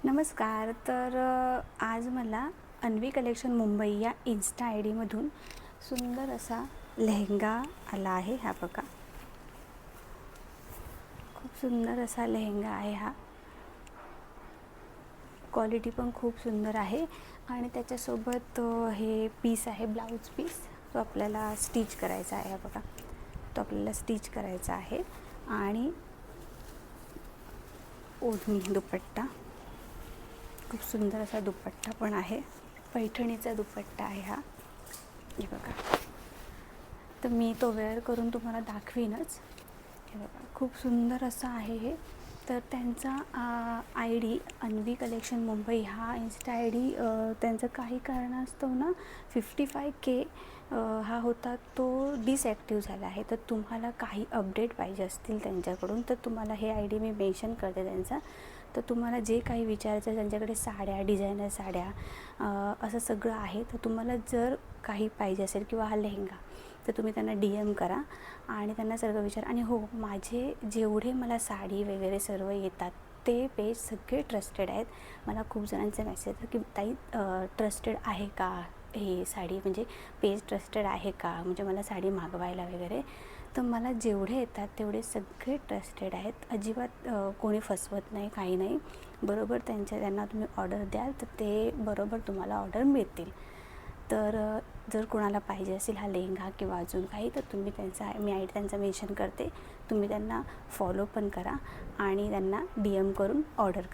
नमस्कार. आज मला अन्वी कलेक्शन मुंबई या इन्स्टा आय डीमधून सुंदर असा लेहंगा आला आहे. हा बघा, खूप सुंदर असा लेहंगा आहे. हा क्वालिटी पण खूप सुंदर आहे आणि त्याच्यासोबत हे पीस आहे, ब्लाऊज पीस. तो आपल्याला स्टिच करायचा आहे. हा बघा, तो आपल्याला स्टिच करायचा आहे. आणि ओढणी, दुपट्टा, खूप सुंदर असा दुपट्टा पण आहे. पैठणीचा दुपट्टा आहे हा. हे बघा, तर मी तो वेअर करून तुम्हाला दाखवीनच. हे बघा, खूप सुंदर असं आहे हे. तर त्यांचा I D Anvi collection Mumbai हा इन्स्टा आय डी त्यांचं काही कारणास्तव ना 55K हा होता, तो डिसॲक्टिव्ह झाला आहे. तर तुम्हाला काही अपडेट पाहिजे असतील त्यांच्याकडून तर तुम्हाला हे आय डी मी मेन्शन करते त्यांचा. तर तुम्हाला जे काही विचारायचं, त्यांच्याकडे साड्या, डिझायनर साड्या असं सगळं आहे. तर तुम्हाला जर काही पाहिजे असेल किंवा हा लेहंगा, तर तुम्ही त्यांना DM करा आणि त्यांना सर्व विचारा. आणि हो, माझे जेवढे मला साडी वगैरे सर्व येतात ते पेज सगळे ट्रस्टेड आहेत. मला खूप जणांचे मेसेज येतात की ताई ट्रस्टेड आहे का हे साडी, म्हणजे पेज ट्रस्टेड आहे का, म्हणजे मला साडी मागवायला वगैरे. तर मला जेवढे येतात तेवढे सगळे ट्रस्टेड आहेत. अजिबात कोणी फसवत नाही, काही नाही. बरोबर त्यांना तुम्ही ऑर्डर द्याल तर ते बरोबर तुम्हाला ऑर्डर मिळतील. तर जर कोणाला पाहिजे असेल हा लेहंगा किंवा अजून काही, तर तुम्ही मी आय डी त्यांचा मेन्शन करते. तुम्ही त्यांना फॉलो पण करा आणि त्यांना DM करून ऑर्डर करा.